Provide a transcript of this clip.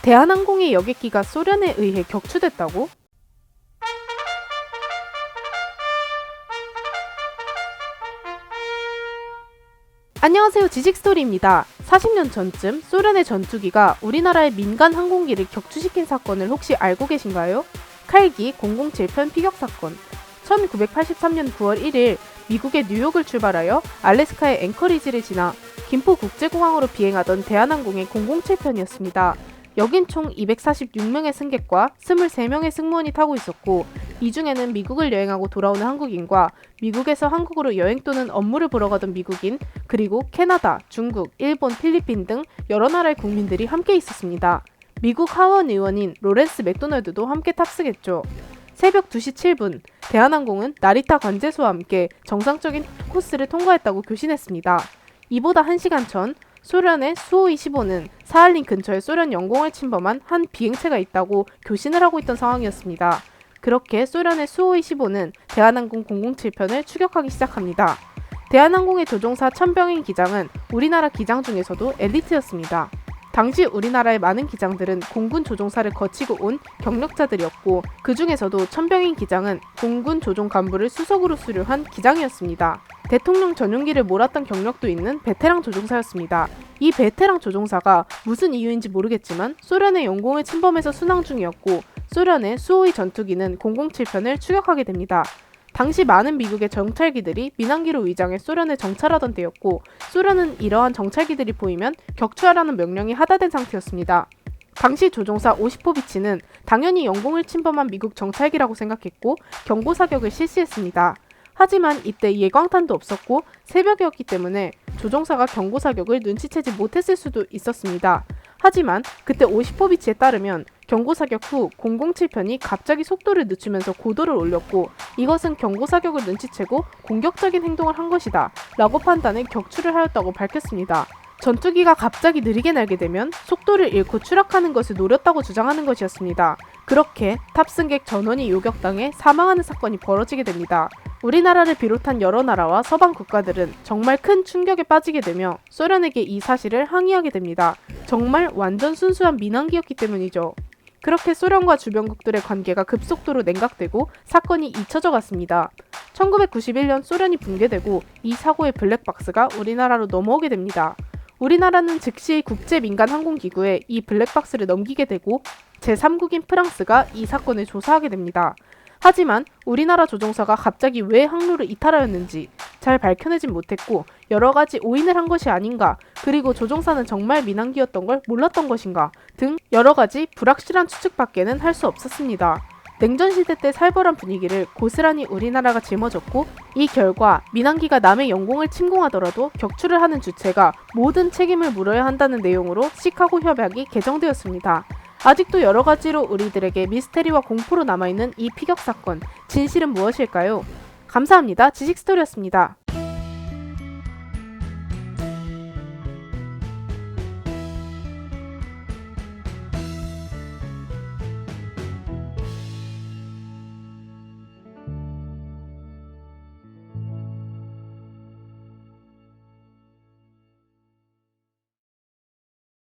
대한항공의 여객기가 소련에 의해 격추됐다고? 안녕하세요, 지식스토리입니다. 40년 전쯤 소련의 전투기가 우리나라의 민간 항공기를 격추시킨 사건을 혹시 알고 계신가요? 칼기 007편 피격 사건. 1983년 9월 1일 미국의 뉴욕을 출발하여 알래스카의 앵커리지를 지나 김포국제공항으로 비행하던 대한항공의 007편이었습니다. 여긴 총 246명의 승객과 23명의 승무원이 타고 있었고, 이 중에는 미국을 여행하고 돌아오는 한국인과 미국에서 한국으로 여행 또는 업무를 보러 가던 미국인, 그리고 캐나다, 중국, 일본, 필리핀 등 여러 나라의 국민들이 함께 있었습니다. 미국 하원 의원인 로렌스 맥도널드도 함께 탑승했죠. 새벽 2시 7분, 대한항공은 나리타 관제소와 함께 정상적인 코스를 통과했다고 교신했습니다. 이보다 1시간 전, 소련의 수호-25는 사할린 근처에 소련 영공을 침범한 한 비행체가 있다고 교신을 하고 있던 상황이었습니다. 그렇게 소련의 수호-25는 대한항공 007편을 추격하기 시작합니다. 대한항공의 조종사 천병인 기장은 우리나라 기장 중에서도 엘리트였습니다. 당시 우리나라의 많은 기장들은 공군 조종사를 거치고 온 경력자들이었고, 그 중에서도 천병인 기장은 공군 조종 간부를 수석으로 수료한 기장이었습니다. 대통령 전용기를 몰았던 경력도 있는 베테랑 조종사였습니다. 이 베테랑 조종사가 무슨 이유인지 모르겠지만 소련의 영공을 침범해서 순항 중이었고, 소련의 수호의 전투기는 007편을 추격하게 됩니다. 당시 많은 미국의 정찰기들이 민항기로 위장해 소련에 정찰하던 때였고, 소련은 이러한 정찰기들이 보이면 격추하라는 명령이 하다된 상태였습니다. 당시 조종사 오시포비치는 당연히 영공을 침범한 미국 정찰기라고 생각했고 경고사격을 실시했습니다. 하지만 이때 예광탄도 없었고 새벽이었기 때문에 조종사가 경고사격을 눈치채지 못했을 수도 있었습니다. 하지만 그때 오시포비치에 따르면 경고사격 후 007편이 갑자기 속도를 늦추면서 고도를 올렸고, 이것은 경고사격을 눈치채고 공격적인 행동을 한 것이다 라고 판단해 격추를 하였다고 밝혔습니다. 전투기가 갑자기 느리게 날게 되면 속도를 잃고 추락하는 것을 노렸다고 주장하는 것이었습니다. 그렇게 탑승객 전원이 요격당해 사망하는 사건이 벌어지게 됩니다. 우리나라를 비롯한 여러 나라와 서방 국가들은 정말 큰 충격에 빠지게 되며 소련에게 이 사실을 항의하게 됩니다. 정말 완전 순수한 민항기였기 때문이죠. 그렇게 소련과 주변국들의 관계가 급속도로 냉각되고 사건이 잊혀져 갔습니다. 1991년 소련이 붕괴되고 이 사고의 블랙박스가 우리나라로 넘어오게 됩니다. 우리나라는 즉시 국제민간항공기구에 이 블랙박스를 넘기게 되고 제3국인 프랑스가 이 사건을 조사하게 됩니다. 하지만 우리나라 조종사가 갑자기 왜 항로를 이탈하였는지 잘 밝혀내진 못했고, 여러가지 오인을 한 것이 아닌가, 그리고 조종사는 정말 민항기였던 걸 몰랐던 것인가 등 여러가지 불확실한 추측밖에는 할 수 없었습니다. 냉전시대 때 살벌한 분위기를 고스란히 우리나라가 짊어졌고, 이 결과 민항기가 남의 영공을 침공하더라도 격추를 하는 주체가 모든 책임을 물어야 한다는 내용으로 시카고 협약이 개정되었습니다. 아직도 여러가지로 우리들에게 미스테리와 공포로 남아있는 이 피격 사건, 진실은 무엇일까요? 감사합니다. 지식스토리였습니다.